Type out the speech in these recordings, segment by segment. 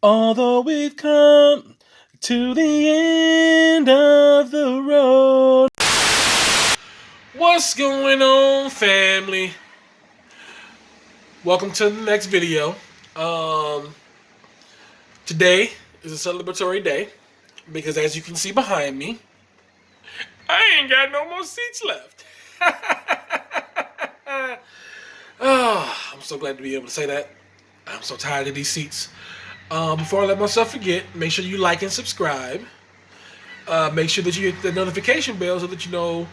Although we've come to the end of the road. What's going on, family? Welcome to the next video. Today is a celebratory day because, as you can see behind me, I ain't got no more seats left. Oh, I'm so glad to be able to say that. I'm so tired of these seats. Before I let myself forget, make sure you like and subscribe. Make sure that you hit the notification bell so that you know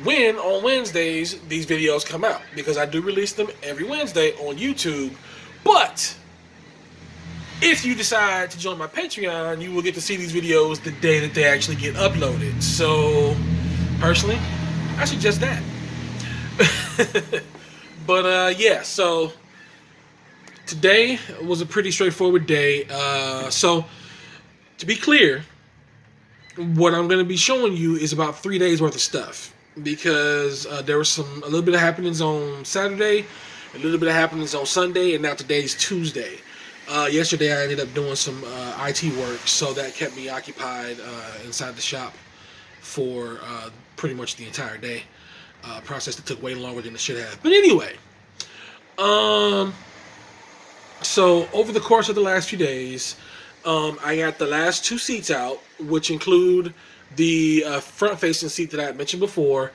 when on Wednesdays these videos come out, because I do release them every Wednesday on YouTube. But if you decide to join my Patreon, you will get to see these videos the day that they actually get uploaded. So personally, I suggest that. But yeah, so today was a pretty straightforward day. So to be clear, what I'm going to be showing you is about 3 days worth of stuff, because there was a little bit of happenings on Saturday, a little bit of happenings on Sunday, and now today's Tuesday. Yesterday I ended up doing some IT work, so that kept me occupied inside the shop for pretty much the entire day. Process that took way longer than it should have. But anyway, so over the course of the last few days, I got the last two seats out, which include the front-facing seat that I had mentioned before,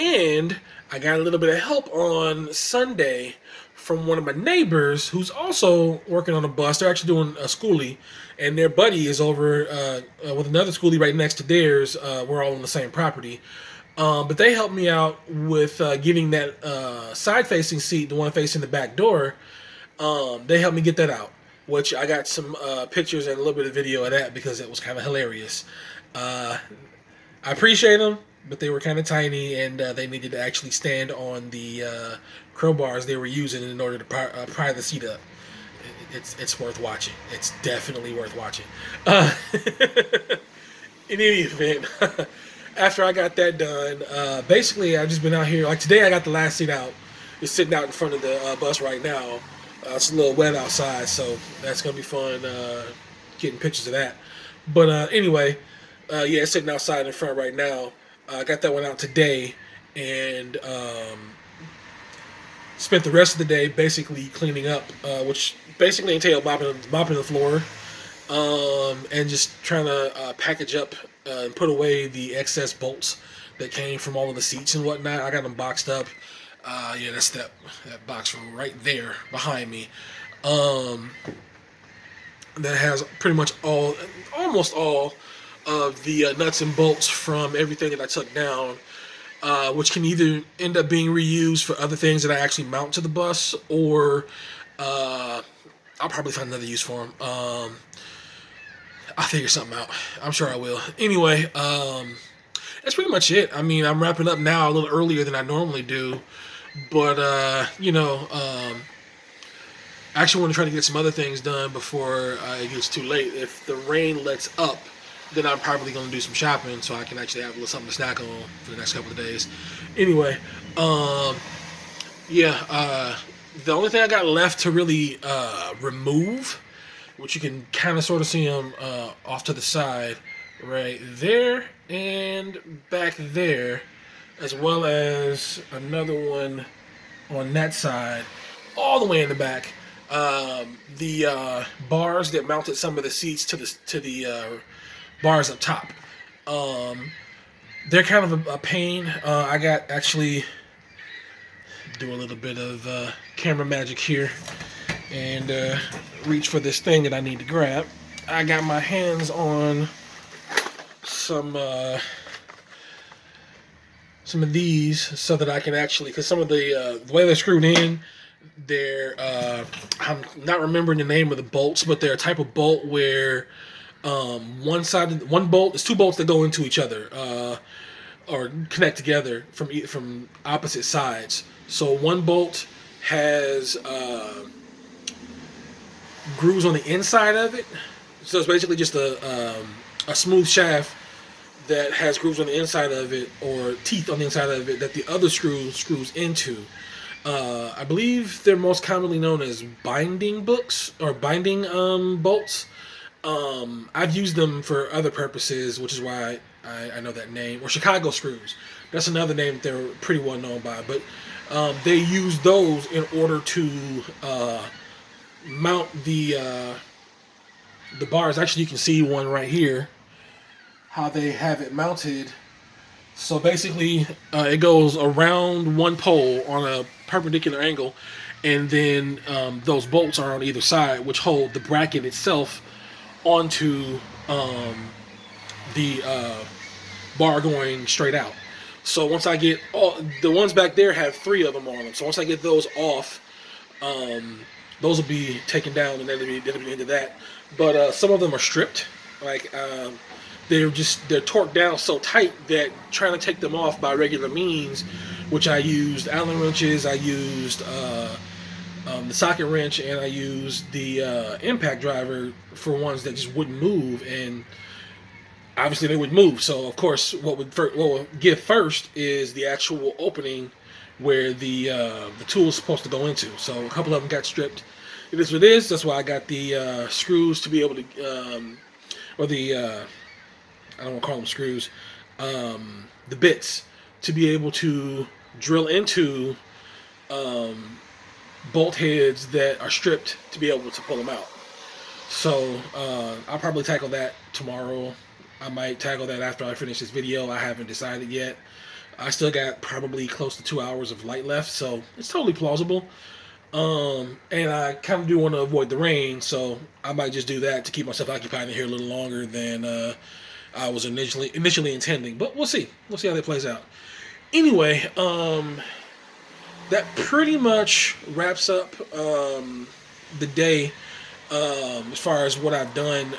and I got a little bit of help on Sunday from one of my neighbors who's also working on a bus. They're actually doing a skoolie, and their buddy is over with another skoolie right next to theirs. We're all on the same property. But they helped me out with getting that side-facing seat, the one facing the back door. They helped me get that out, which I got some pictures and a little bit of video of that because it was kind of hilarious. I appreciate them, but they were kind of tiny, and they needed to actually stand on the crowbars they were using in order to pry the seat up. It's worth watching. It's definitely worth watching. In any event, after I got that done, basically I've just been out here. Like today, I got the last seat out. It's sitting out in front of the bus right now. It's a little wet outside, so that's going to be fun getting pictures of that. But anyway, yeah, it's sitting outside in front right now. I got that one out today, and spent the rest of the day basically cleaning up, which basically entailed mopping the floor, and just trying to package up and put away the excess bolts that came from all of the seats and whatnot. I got them boxed up. Yeah, that's that box from right there behind me. That has pretty much almost all of the nuts and bolts from everything that I took down, which can either end up being reused for other things that I actually mount to the bus, or I'll probably find another use for them. I'll figure something out. I'm sure I will. Anyway, that's pretty much it. I mean, I'm wrapping up now a little earlier than I normally do. But, you know, I actually want to try to get some other things done before it gets too late. If the rain lets up, then I'm probably going to do some shopping so I can actually have a little something to snack on for the next couple of days. Anyway, yeah, the only thing I got left to really remove, which you can kind of sort of see them off to the side, right there and back there, as well as another one on that side, all the way in the back. The bars that mounted some of the seats to the bars up top. They're kind of a pain. I got actually do a little bit of camera magic here and reach for this thing that I need to grab. I got my hands on some of these so that I can actually, because some of the way they're screwed in, they're I'm not remembering the name of the bolts, but they're a type of bolt where one bolt is two bolts that go into each other or connect together from opposite sides. So one bolt has grooves on the inside of it, so it's basically just a smooth shaft that has grooves on the inside of it, or teeth on the inside of it, that the other screws into. I believe they're most commonly known as binding books or binding bolts. I've used them for other purposes, which is why I know that name. Or Chicago screws. That's another name that they're pretty well known by. But they use those in order to mount the bars. Actually, you can see one right here. How they have it mounted. So basically, it goes around one pole on a perpendicular angle, and then those bolts are on either side, which hold the bracket itself onto the bar going straight out. So once I get all the ones back there have 3 of them on them. So once I get those off, those will be taken down, and that'll be the end of that. But some of them are stripped, like. They're torqued down so tight that trying to take them off by regular means, which I used Allen wrenches, I used the socket wrench, and I used the impact driver for ones that just wouldn't move, and obviously they would move. So of course, what would give first is the actual opening where the tool is supposed to go into. So a couple of them got stripped. It is what it is. That's why I got the screws to be able to, or the I don't want to call them screws, the bits to be able to drill into bolt heads that are stripped to be able to pull them out. So I'll probably tackle that tomorrow. I might tackle that after I finish this video. I haven't decided yet. I still got probably close to 2 hours of light left, so it's totally plausible. And I kind of do want to avoid the rain, so I might just do that to keep myself occupied in here a little longer than I was initially intending, but we'll see. We'll see how that plays out. Anyway, that pretty much wraps up the day as far as what I've done.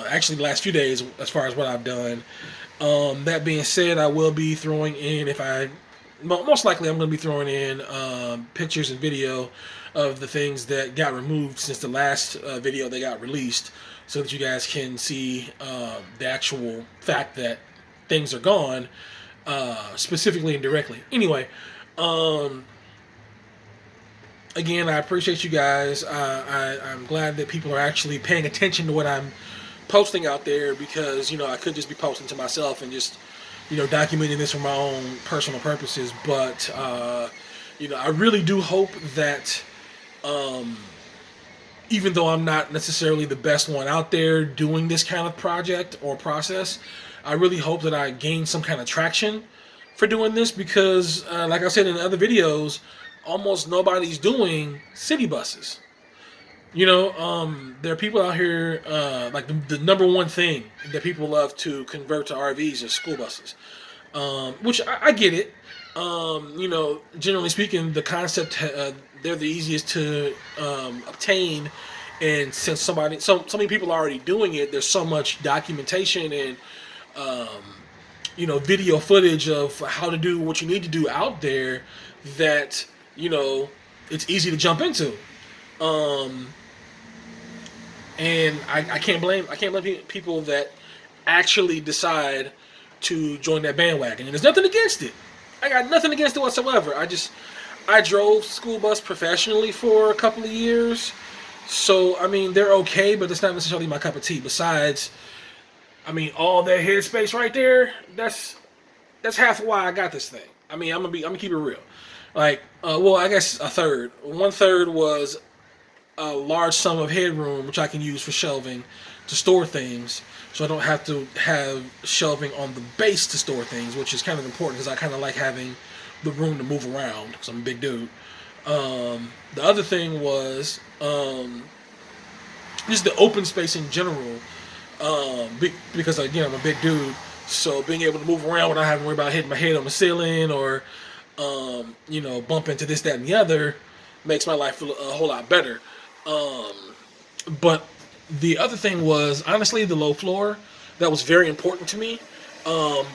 Actually, the last few days as far as what I've done. That being said, I will be throwing in, most likely I'm going to be throwing in pictures and video of the things that got removed since the last video that got released, so that you guys can see the actual fact that things are gone, specifically and directly. Anyway, again, I appreciate you guys. I'm glad that people are actually paying attention to what I'm posting out there, because I could just be posting to myself and just documenting this for my own personal purposes. But I really do hope that even though I'm not necessarily the best one out there doing this kind of project or process, I really hope that I gain some kind of traction for doing this, because like I said in other videos, almost nobody's doing city buses. There are people out here, like the number one thing that people love to convert to RVs is school buses, which I get it. Generally speaking, the concept, they're the easiest to obtain, and since so many people are already doing it, there's so much documentation and video footage of how to do what you need to do out there that it's easy to jump into. And I can't blame people that actually decide to join that bandwagon. And there's nothing against it. I got nothing against it whatsoever. I drove school bus professionally for a couple of years. So, they're okay, but it's not necessarily my cup of tea. Besides, all that headspace right there, that's half why I got this thing. I'm gonna keep it real. Like, I guess a third. 1/3 was a large sum of headroom, which I can use for shelving to store things, so I don't have to have shelving on the base to store things, which is kind of important because I kind of like having the room to move around because I'm a big dude. The other thing was just the open space in general, because again I'm a big dude, so being able to move around without having to worry about hitting my head on the ceiling or bump into this, that, and the other makes my life feel a whole lot better. But the other thing was, honestly, the low floor. That was very important to me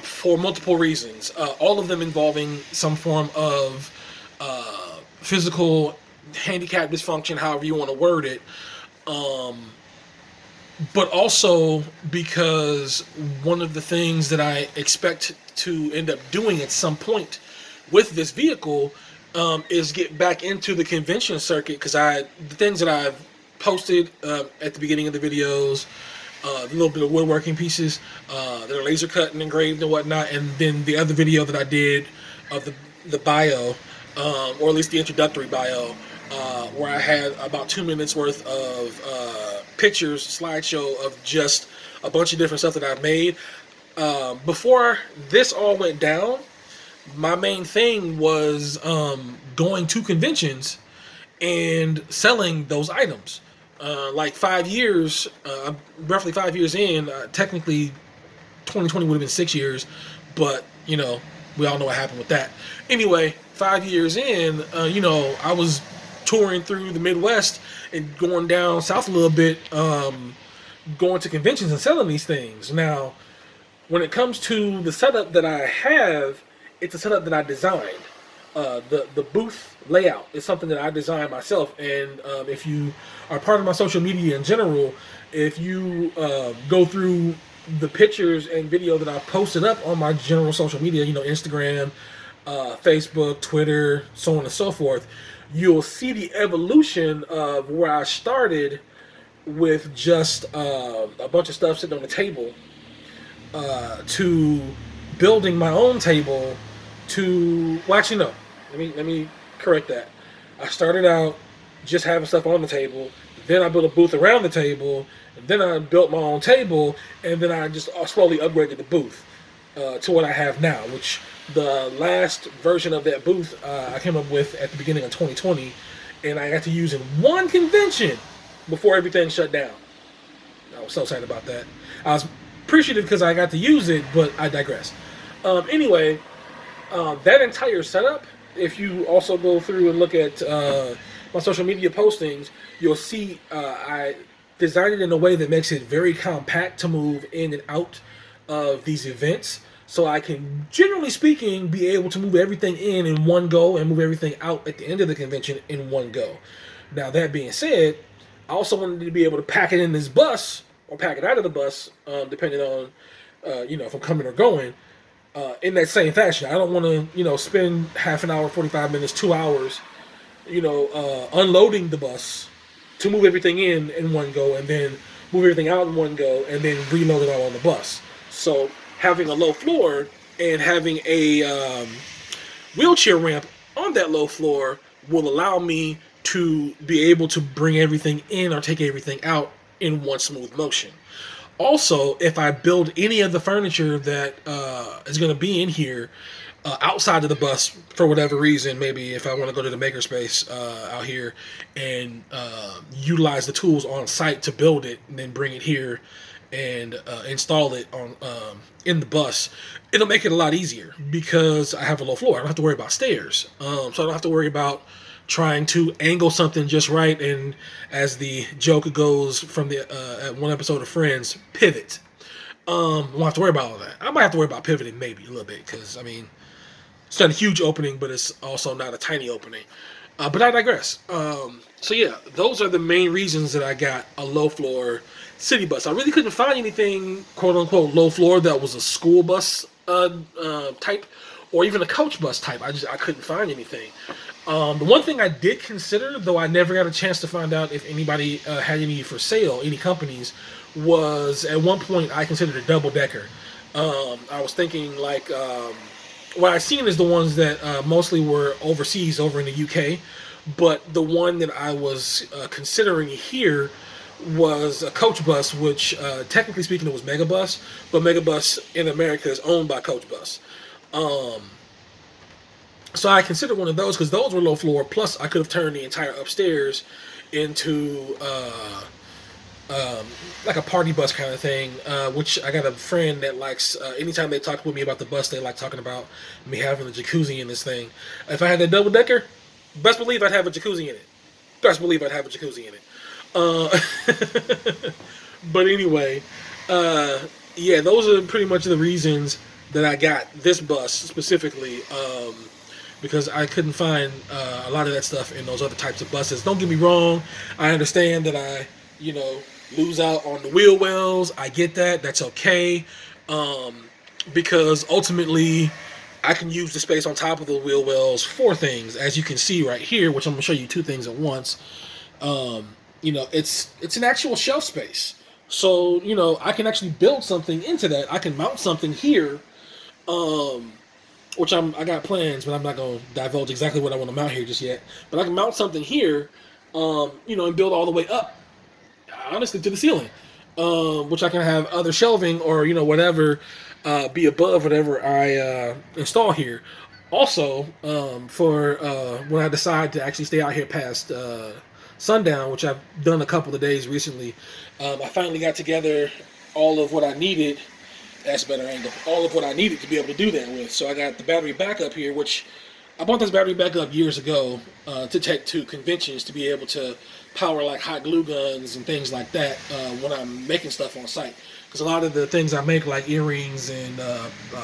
for multiple reasons. All of them involving some form of physical handicap dysfunction, however you want to word it. But also because one of the things that I expect to end up doing at some point with this vehicle is get back into the convention circuit, because the things that I've posted at the beginning of the videos, a little bit of woodworking pieces that are laser cut and engraved and whatnot, and then the other video that I did of the bio, or at least the introductory bio, where I had about 2 minutes worth of pictures, slideshow of just a bunch of different stuff that I've made. Before this all went down, my main thing was going to conventions and selling those items. Like 5 years, roughly 5 years in, technically 2020 would have been 6 years, but you know, we all know what happened with that. Anyway, 5 years in, you know, I was touring through the Midwest and going down south a little bit, going to conventions and selling these things. Now, when it comes to the setup that I have, it's a setup that I designed. The booth layout is something that I designed myself, and if you are part of my social media in general, if you go through the pictures and video that I've posted up on my general social media, you know, Instagram, Facebook, Twitter, so on and so forth, you'll see the evolution of where I started with just a bunch of stuff sitting on the table, to building my own table, to, well, actually no, let me correct that. I started out just having stuff on the table, then I built a booth around the table, and then I built my own table, and then I just slowly upgraded the booth to what I have now, which the last version of that booth I came up with at the beginning of 2020, and I got to use in one convention before everything shut down. I was so excited about that. I was appreciative because I got to use it, but I digress. Anyway, that entire setup, if you also go through and look at my social media postings, you'll see I designed it in a way that makes it very compact to move in and out of these events. So I can, generally speaking, be able to move everything in one go and move everything out at the end of the convention in one go. Now, that being said, I also wanted to be able to pack it in this bus or pack it out of the bus, depending on, you know, if I'm coming or going, in that same fashion. I don't want to, you know, spend half an hour, 45 minutes, 2 hours, you know, unloading the bus to move everything in one go, and then move everything out in one go, and then reload it all on the bus. So having a low floor and having a wheelchair ramp on that low floor will allow me to be able to bring everything in or take everything out in one smooth motion. Also, if I build any of the furniture that is going to be in here outside of the bus for whatever reason, maybe if I want to go to the makerspace out here and utilize the tools on site to build it and then bring it here and install it on in the bus, it'll make it a lot easier because I have a low floor. I don't have to worry about stairs, so I don't have to worry about trying to angle something just right, and as the joke goes from the at one episode of Friends, pivot. Won't have to worry about all that. I might have to worry about pivoting maybe a little bit, because I mean, it's not a huge opening, but it's also not a tiny opening. But I digress. So yeah, those are the main reasons that I got a low floor city bus. I really couldn't find anything quote unquote low floor that was a school bus type, or even a coach bus type. I couldn't find anything. The one thing I did consider, though I never got a chance to find out if anybody had any for sale, any companies, was at one point I considered a double decker. I was thinking like, what I've seen is the ones that mostly were overseas, over in the UK, but the one that I was considering here was a coach bus, which technically speaking it was Megabus, but Megabus in America is owned by Coach Bus. So I considered one of those because those were low floor. Plus, I could have turned the entire upstairs into like a party bus kind of thing. Which I got a friend that likes. Anytime they talk with me about the bus, they like talking about me having a jacuzzi in this thing. If I had that double decker, best believe I'd have a jacuzzi in it. Best believe I'd have a jacuzzi in it. But anyway, yeah, those are pretty much the reasons that I got this bus specifically. Because I couldn't find a lot of that stuff in those other types of buses. Don't get me wrong, I understand that I, you know, lose out on the wheel wells. I get that. That's okay. Because ultimately, I can use the space on top of the wheel wells for things, as you can see right here, which I'm going to show you two things at once. It's an actual shelf space. So, I can actually build something into that. I can mount something here, which I got plans, but I'm not going to divulge exactly what I want to mount here just yet. But I can mount something here, and build all the way up, honestly, to the ceiling, which I can have other shelving or whatever be above whatever I install here. Also, for when I decide to actually stay out here past sundown, which I've done a couple of days recently, I finally got together all of what I needed. That's a better angle. All of what I needed to be able to do that with. So I got the battery backup here, which I bought this battery backup years ago to take to conventions to be able to power like hot glue guns and things like that when I'm making stuff on site. Because a lot of the things I make, like earrings and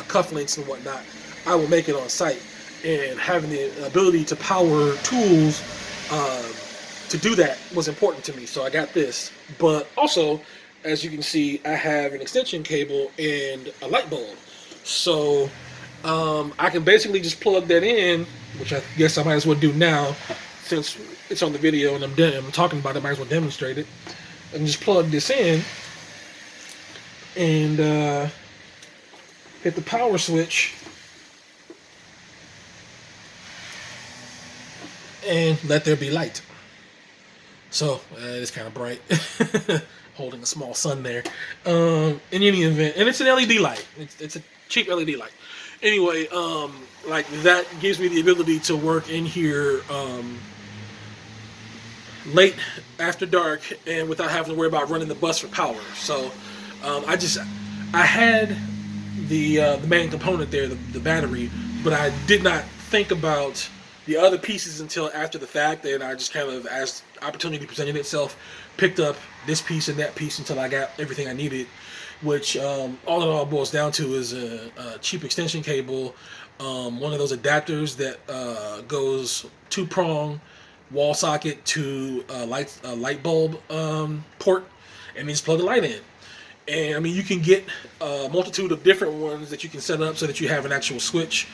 cufflinks and whatnot, I will make it on site. And having the ability to power tools to do that was important to me. So I got this. But also, as you can see, I have an extension cable and a light bulb. So I can basically just plug that in, which I guess I might as well do now since it's on the video and I'm talking about it. I might as well demonstrate it. I can just plug this in and hit the power switch and let there be light. So it's kind of bright. Holding a small sun there. In any event, and it's an LED light. It's a cheap LED light. Anyway, like that gives me the ability to work in here late after dark and without having to worry about running the bus for power. So I had the main component there, the battery, but I did not think about the other pieces until after the fact, and I just kind of, as opportunity presented itself, picked up this piece and that piece until I got everything I needed, which all it all boils down to is a cheap extension cable, one of those adapters that goes two-prong wall socket to a light bulb port, and you just plug the light in. And I mean, you can get a multitude of different ones that you can set up so that you have an actual switch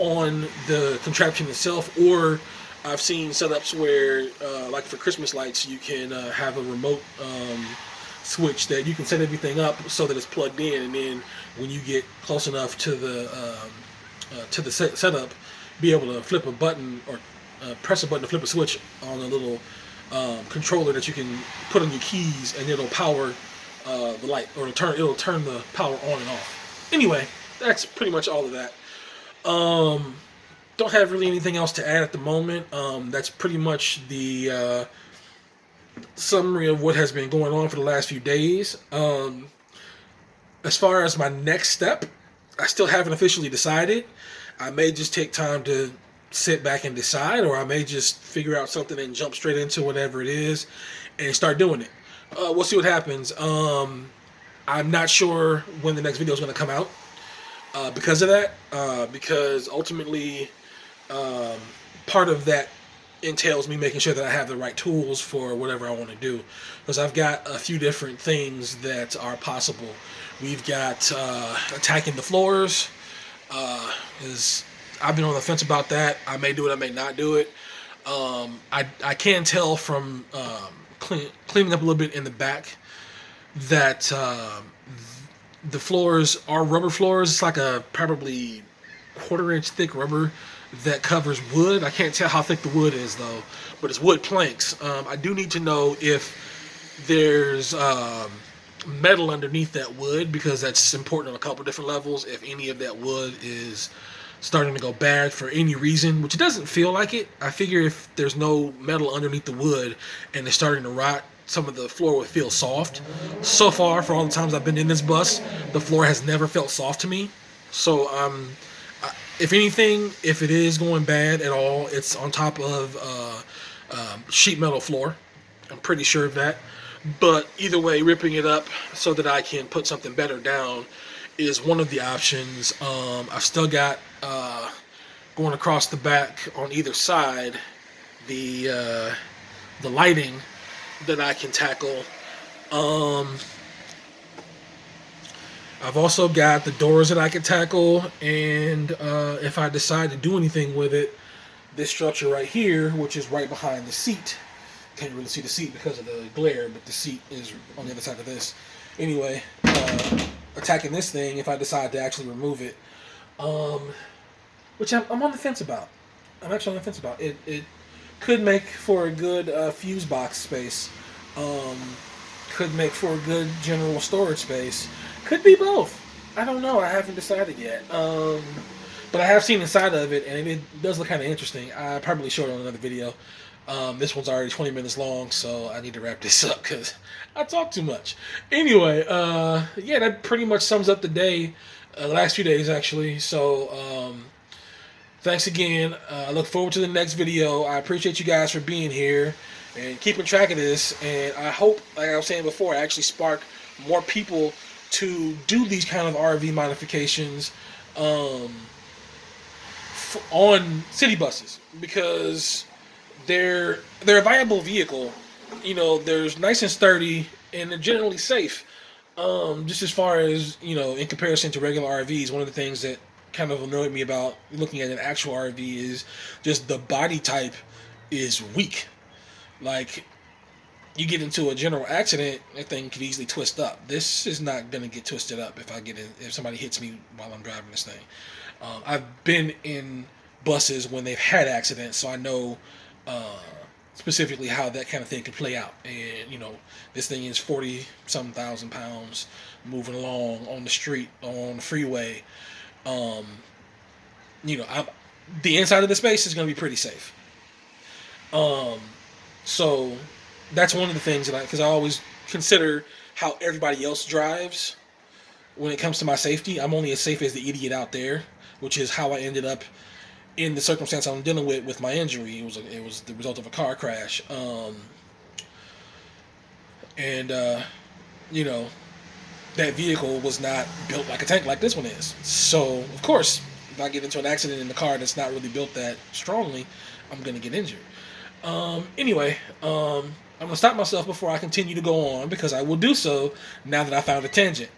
on the contraption itself, or I've seen setups where, like for Christmas lights, you can have a remote switch that you can set everything up so that it's plugged in, and then when you get close enough to the setup, be able to flip a button or press a button to flip a switch on a little controller that you can put on your keys, and it'll power the light, or it'll turn the power on and off. Anyway, that's pretty much all of that. Don't have really anything else to add at the moment. That's pretty much the summary of what has been going on for the last few days. As far as my next step, I still haven't officially decided. I may just take time to sit back and decide, or I may just figure out something and jump straight into whatever it is and start doing it. We'll see what happens. I'm not sure when the next video is going to come out. Because of that, because ultimately part of that entails me making sure that I have the right tools for whatever I want to do. Because I've got a few different things that are possible. We've got attacking the floors. I've been on the fence about that. I may do it, I may not do it. I can tell from cleaning up a little bit in the back that the floors are rubber floors. It's like a probably quarter-inch thick rubber that covers wood. I can't tell how thick the wood is though, but it's wood planks. I do need to know if there's metal underneath that wood, because that's important on a couple different levels. If any of that wood is starting to go bad for any reason, which it doesn't feel like it, I figure if there's no metal underneath the wood and it's starting to rot, some of the floor would feel soft. So far, for all the times I've been in this bus, the floor has never felt soft to me. So if anything, if it is going bad at all, it's on top of sheet metal floor. I'm pretty sure of that. But either way, ripping it up so that I can put something better down is one of the options. I've still got going across the back on either side the lighting that I can tackle. I've also got the doors that I can tackle, and if I decide to do anything with it, this structure right here, which is right behind the seat. Can't really see the seat because of the glare, but the seat is on the other side of this. Anyway, attacking this thing if I decide to actually remove it, um, which I'm on the fence about. I'm actually on the fence about it. It could make for a good fuse box space. Um, could make for a good general storage space. Could be both. I don't know. I haven't decided yet. But I have seen inside of it, and it does look kind of interesting. I probably showed it on another video. This one's already 20 minutes long, so I need to wrap this up because I talk too much. Anyway, yeah, that pretty much sums up the day, the last few days actually. So, thanks again. I look forward to the next video. I appreciate you guys for being here and keeping track of this. And I hope, like I was saying before, I actually spark more people to do these kind of RV modifications on city buses, because they're a viable vehicle. You know, they're nice and sturdy and they're generally safe. Just as far as, you know, in comparison to regular RVs, one of the things that kind of annoyed me about looking at an actual RV is just the body type is weak. Like, you get into a general accident, that thing could easily twist up. This is not gonna get twisted up if somebody hits me while I'm driving this thing. I've been in buses when they've had accidents, so I know specifically how that kind of thing can play out. And you know, this thing is 40-some thousand pounds moving along on the street, on the freeway. You know, the inside of the space is going to be pretty safe. So that's one of the things that because I always consider how everybody else drives when it comes to my safety. I'm only as safe as the idiot out there, which is how I ended up in the circumstance I'm dealing with my injury. It was the result of a car crash. You know, that vehicle was not built like a tank like this one is. So, of course, if I get into an accident in the car that's not really built that strongly, I'm going to get injured. Anyway, I'm going to stop myself before I continue to go on, because I will do so now that I found a tangent.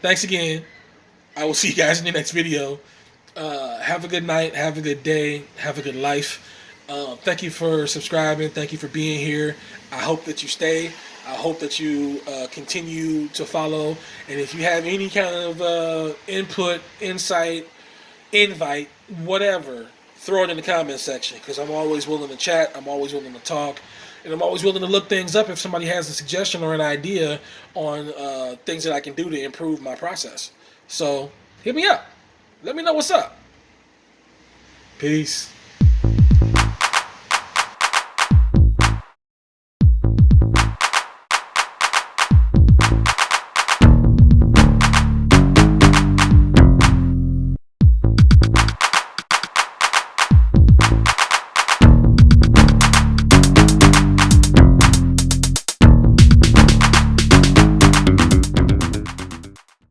Thanks again. I will see you guys in the next video. Have a good night. Have a good day. Have a good life. Thank you for subscribing. Thank you for being here. I hope that you stay. I hope that you continue to follow. And if you have any kind of input, insight, invite, whatever, throw it in the comment section, because I'm always willing to chat. I'm always willing to talk. And I'm always willing to look things up if somebody has a suggestion or an idea on things that I can do to improve my process. So hit me up. Let me know what's up. Peace.